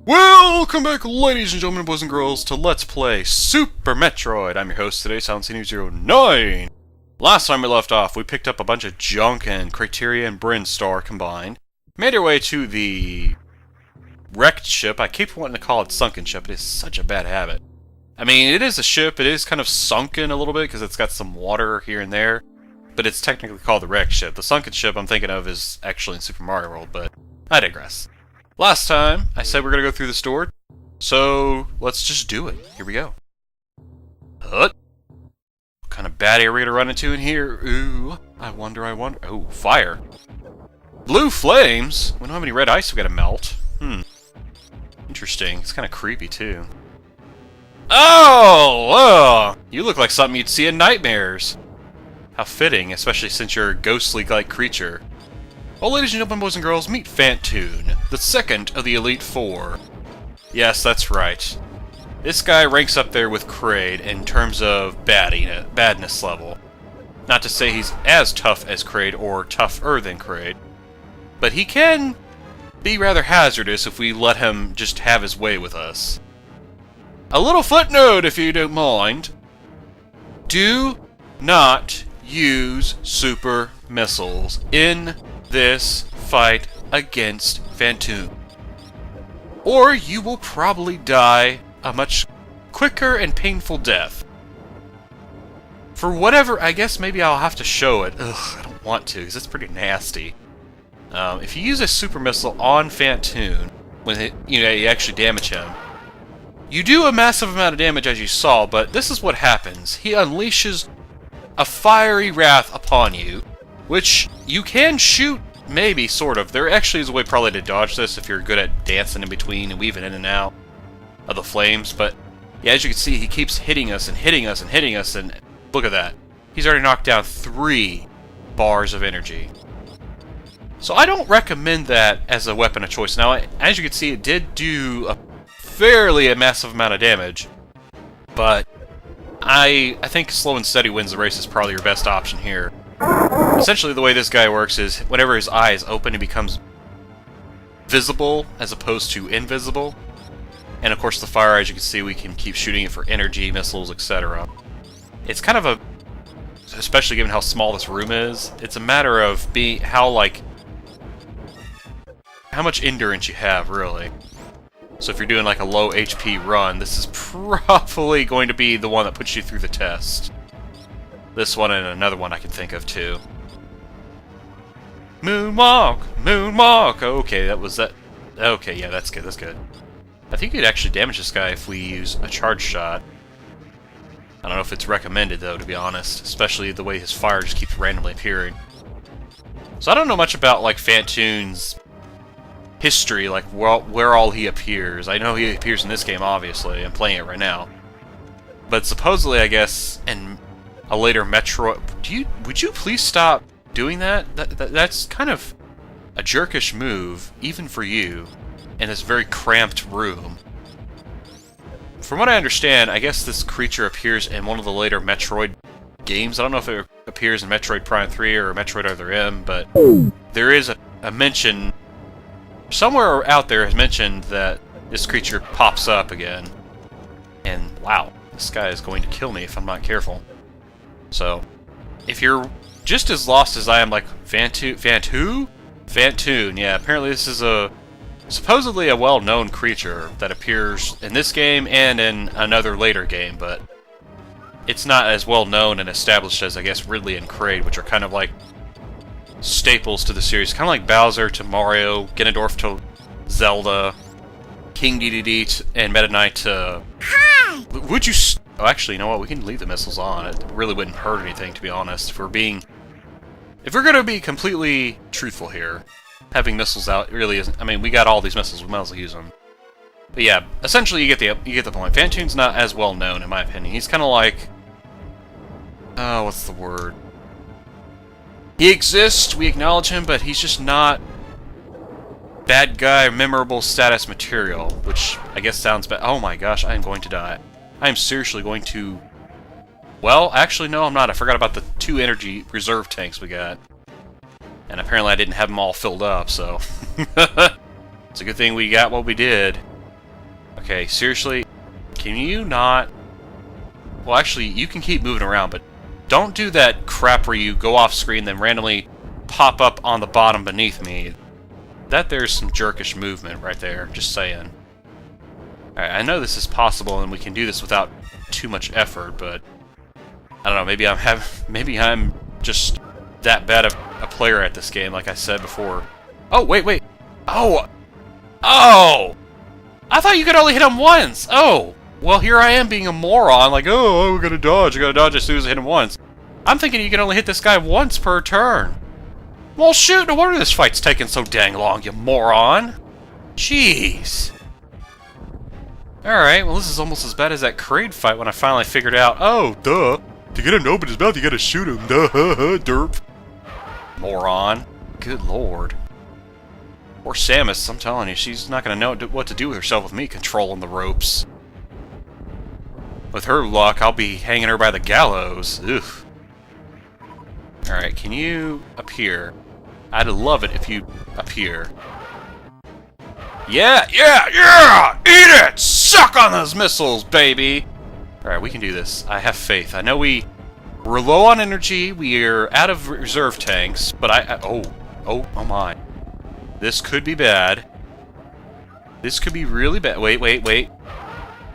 Welcome back, ladies and gentlemen, boys and girls, to Let's Play Super Metroid. I'm your host today, SilentC09. Last time we left off, we picked up a bunch of junk and Criteria and Bryn Star combined. Made our way to the wrecked ship. I keep wanting to call it sunken ship. It is such a bad habit. I mean, it is a ship. It is kind of sunken a little bit because it's got some water here and there. But it's technically called the wrecked ship. The sunken ship I'm thinking of is actually in Super Mario World, but I digress. Last time, I said we're going to go through this door, so let's just do it. Here we go. What kind of bad area we're going to run into in here? Ooh, I wonder. Oh, fire. Blue flames? We don't have any red ice we got to melt. Interesting. It's kind of creepy, too. Oh! You look like something you'd see in nightmares. How fitting, especially since you're a ghostly-like creature. Well, ladies and gentlemen, boys and girls, meet Phantoon, the second of the Elite Four. Yes, that's right. This guy ranks up there with Kraid in terms of badness level. Not to say he's as tough as Kraid or tougher than Kraid, but he can be rather hazardous if we let him just have his way with us. A little footnote, if you don't mind. Do not use super missiles in this fight against Phantoon, or you will probably die a much quicker and painful death. For whatever, I guess maybe I'll have to show it. Ugh, I don't want to, because it's pretty nasty. If you use a super missile on Phantoon, when you actually damage him, you do a massive amount of damage, as you saw, but this is what happens. He unleashes a fiery wrath upon you, which you can shoot, maybe, sort of. There actually is a way probably to dodge this if you're good at dancing in between and weaving in and out of the flames, but yeah, as you can see, he keeps hitting us and hitting us and hitting us, and look at that. He's already knocked down 3 bars of energy. So I don't recommend that as a weapon of choice. Now, as you can see, it did do a fairly massive amount of damage, but I think slow and steady wins the race is probably your best option here. Essentially, the way this guy works is whenever his eye is open, he becomes visible as opposed to invisible. And of course, the fire, as you can see, we can keep shooting it for energy, missiles, etc. It's kind of especially given how small this room is, it's a matter of how much endurance you have, really. So if you're doing like a low HP run, this is probably going to be the one that puts you through the test. This one and another one I can think of, too. Moonwalk! Moonwalk! Okay, that was that. Okay, yeah, that's good, that's good. I think you'd actually damage this guy if we use a charge shot. I don't know if it's recommended, though, to be honest. Especially the way his fire just keeps randomly appearing. So I don't know much about, like, Phantoon's history, like, where all he appears. I know he appears in this game, obviously. I'm playing it right now. But supposedly, I guess, in a later Metroid... Would you please stop doing that? That's kind of a jerkish move, even for you, in this very cramped room. From what I understand, I guess this creature appears in one of the later Metroid games. I don't know if it appears in Metroid Prime 3 or Metroid Other M, but there is a mention... Somewhere out there has mentioned that this creature pops up again. And, wow, this guy is going to kill me if I'm not careful. So, if you're just as lost as I am, like Phantoon, yeah, apparently this is supposedly a well-known creature that appears in this game and in another later game, but it's not as well-known and established as, I guess, Ridley and Kraid, which are kind of like staples to the series. Kind of like Bowser to Mario, Ganondorf to Zelda, King Dedede and Meta Knight to... Hi! Would you... Oh, actually, you know what? We can leave the missiles on. It really wouldn't hurt anything, to be honest. If we're gonna be completely truthful here, having missiles out really isn't... I mean, we got all these missiles. We might as well use them. But yeah, essentially, you get the point. Phantoon's not as well known, in my opinion. He's kind of like... Oh, what's the word? He exists, we acknowledge him, but he's just not bad guy, memorable status material, which I guess sounds bad. Oh my gosh, I am going to die. I am seriously going to... Well, actually, no, I'm not. I forgot about the 2 energy reserve tanks we got. And apparently I didn't have them all filled up, so... It's a good thing we got what we did. Okay, seriously, can you not... Well, actually, you can keep moving around, but don't do that crap where you go off screen then randomly pop up on the bottom beneath me. That there's some jerkish movement right there, just saying. Alright, I know this is possible and we can do this without too much effort, but I don't know, maybe I'm just that bad of a player at this game, like I said before. Oh, wait. Oh! I thought you could only hit him once! Oh! Well, here I am being a moron, like, oh, I gotta dodge as soon as I hit him once. I'm thinking you can only hit this guy once per turn. Well, shoot, no wonder this fight's taking so dang long, you moron! Jeez. Alright, well, this is almost as bad as that Kraid fight when I finally figured out, oh, duh. To get him to open his mouth, you gotta shoot him, duh, derp. Moron. Good lord. Poor Samus, I'm telling you, she's not gonna know what to do with herself with me controlling the ropes. With her luck, I'll be hanging her by the gallows. Ugh. Alright, can you appear? I'd love it if you appear. Yeah! Eat it! Suck on those missiles, baby! Alright, we can do this. I have faith. I know we're low on energy, we're out of reserve tanks, but oh my. This could be bad. This could be really bad. Wait.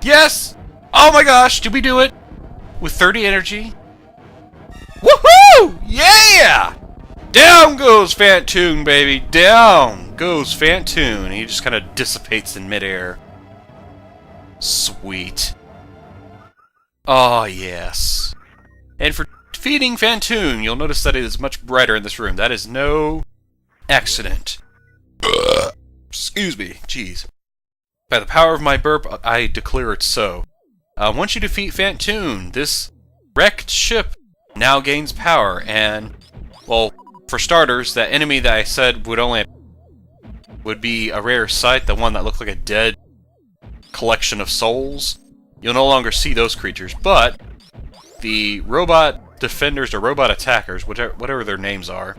Yes! Oh my gosh, did we do it? With 30 energy? Woohoo! Yeah! Down goes Phantoon, baby! Down goes Phantoon. He just kind of dissipates in midair. Sweet. Oh, yes. And for defeating Phantoon, you'll notice that it is much brighter in this room. That is no accident. Excuse me. Jeez. By the power of my burp, I declare it so. Once you defeat Phantoon, this wrecked ship now gains power, and, well, for starters, that enemy that I said would be a rare sight, the one that looked like a dead collection of souls, you'll no longer see those creatures, but the robot defenders or robot attackers, whatever their names are,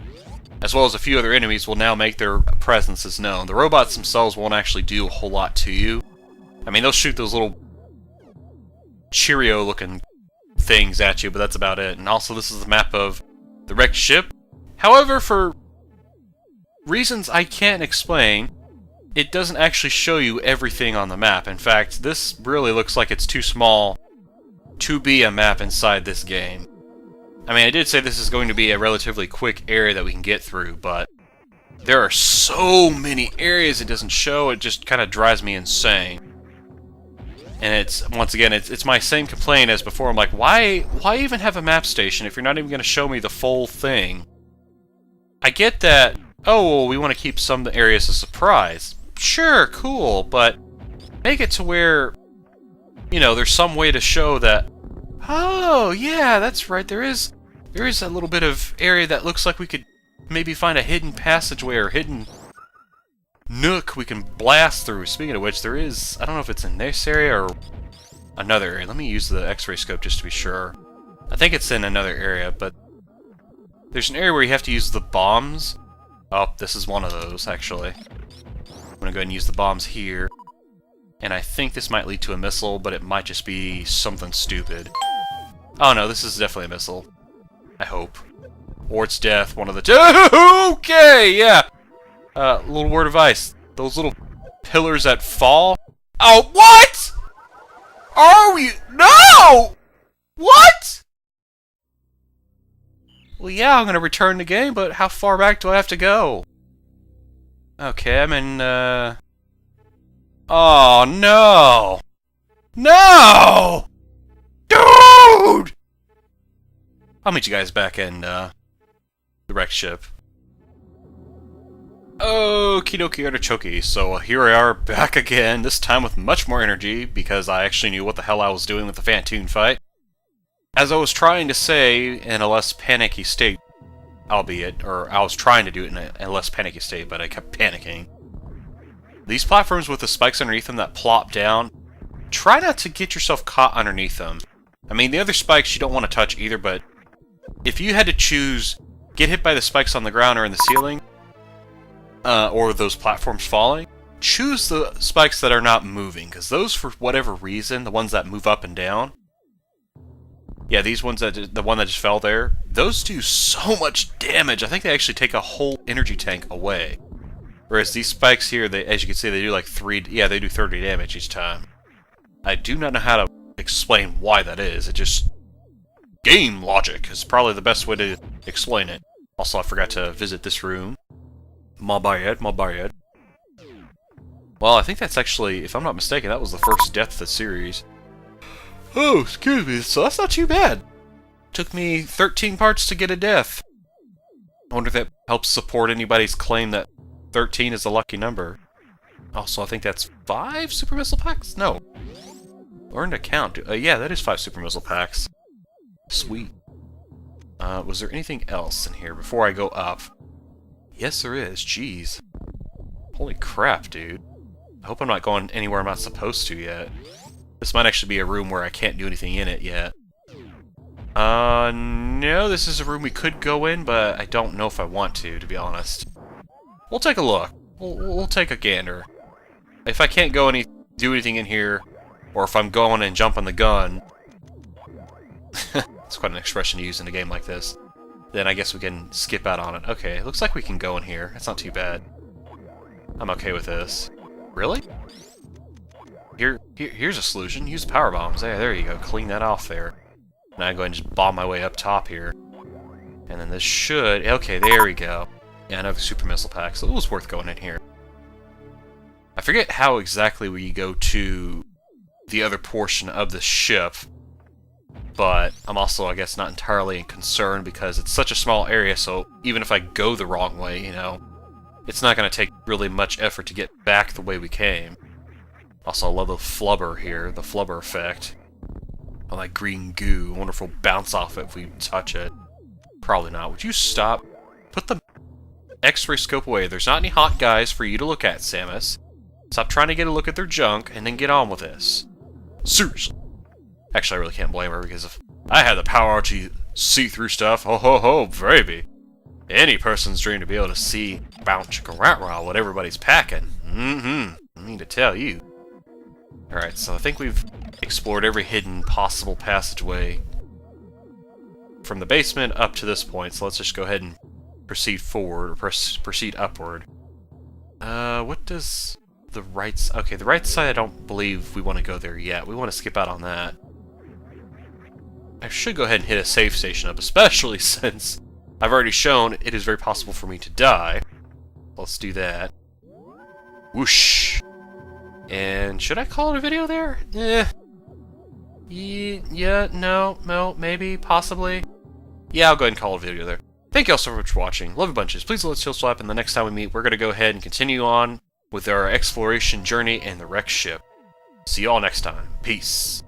as well as a few other enemies, will now make their presences known. The robots themselves won't actually do a whole lot to you. I mean, they'll shoot those little Cheerio-looking things at you, but that's about it. And also, this is the map of the wrecked ship. However, for reasons I can't explain, it doesn't actually show you everything on the map. In fact, this really looks like it's too small to be a map inside this game. I mean, I did say this is going to be a relatively quick area that we can get through, but there are so many areas it doesn't show, it just kind of drives me insane. And it's, once again, it's my same complaint as before. I'm like, why even have a map station if you're not even going to show me the full thing? I get that, oh, well, we want to keep some areas a surprise. Sure, cool, but make it to where, you know, there's some way to show that, oh, yeah, that's right, there is a little bit of area that looks like we could maybe find a hidden passageway or hidden nook we can blast through. Speaking of which, there is, I don't know if it's in this area or another area. Let me use the X-ray scope just to be sure. I think it's in another area, but there's an area where you have to use the bombs. Oh, this is one of those, actually. I'm gonna go ahead and use the bombs here. And I think this might lead to a missile, but it might just be something stupid. Oh no, this is definitely a missile. I hope. Or it's death, one of the two. Okay, yeah! Little word of advice. Those little pillars that fall. Oh, what?! Are we? No! What?! Well, yeah, I'm gonna return the game, but how far back do I have to go? Okay, I'm in, oh, no! No! Dude! I'll meet you guys back in, the wrecked ship. Okie dokie artichoke, so here we are back again, this time with much more energy, because I actually knew what the hell I was doing with the Phantoon fight. As I was trying to say in a less panicky state, albeit, or I was trying to do it in a less panicky state, but I kept panicking. These platforms with the spikes underneath them that plop down, try not to get yourself caught underneath them. I mean, the other spikes you don't want to touch either, but if you had to choose get hit by the spikes on the ground or in the ceiling, or those platforms falling, choose the spikes that are not moving, because those, for whatever reason, the ones that move up and down, yeah, these ones that, the one that just fell there, those do so much damage. I think they actually take a whole energy tank away. Whereas these spikes here, they, as you can see, they do like they do 30 damage each time. I do not know how to explain why that is. It just... game logic is probably the best way to explain it. Also, I forgot to visit this room. My bad. Well, I think that's actually, if I'm not mistaken, that was the first death of the series. Oh, excuse me, so that's not too bad. Took me 13 parts to get a death. I wonder if that helps support anybody's claim that 13 is a lucky number. Also, I think that's 5 super missile packs? No. Learn to count. Yeah, that is 5 super missile packs. Sweet. Was there anything else in here before I go up? Yes, there is. Jeez. Holy crap, dude. I hope I'm not going anywhere I'm not supposed to yet. This might actually be a room where I can't do anything in it yet. No, this is a room we could go in, but I don't know if I want to be honest. We'll take a look. We'll take a gander. If I can't go do anything in here, or if I'm going and jumping the gun... It's quite an expression to use in a game like this. Then I guess we can skip out on it. Okay, looks like we can go in here. That's not too bad. I'm okay with this. Really? Here's a solution. Use power bombs. There you go. Clean that off there. Now I go ahead and just bomb my way up top here. And then this should... Okay, there we go. Yeah, another super missile pack, so it was worth going in here. I forget how exactly we go to the other portion of the ship, but I'm also, I guess, not entirely concerned because it's such a small area, so even if I go the wrong way, you know, it's not going to take really much effort to get back the way we came. Also, I love the flubber here, the flubber effect. I like green goo. I wonder if we'll bounce off it if we touch it. Probably not. Would you stop? Put the X-ray scope away. There's not any hot guys for you to look at, Samus. Stop trying to get a look at their junk, and then get on with this. Seriously. Actually, I really can't blame her, because if I had the power to see through stuff, ho ho ho, baby. Any person's dream to be able to see bounce chicka rat rah what everybody's packing. I mean to tell you. Alright, so I think we've explored every hidden possible passageway from the basement up to this point, so let's just go ahead and proceed forward, or proceed upward. What does the right side... Okay, the right side I don't believe we want to go there yet. We want to skip out on that. I should go ahead and hit a save station up, especially since I've already shown it is very possible for me to die. Let's do that. Whoosh! And should I call it a video there? Yeah, no, maybe, possibly. Yeah, I'll go ahead and call it a video there. Thank you all so much for watching. Love you bunches. Please let us chill slap, and the next time we meet, we're going to go ahead and continue on with our exploration journey and the wrecked ship. See you all next time. Peace.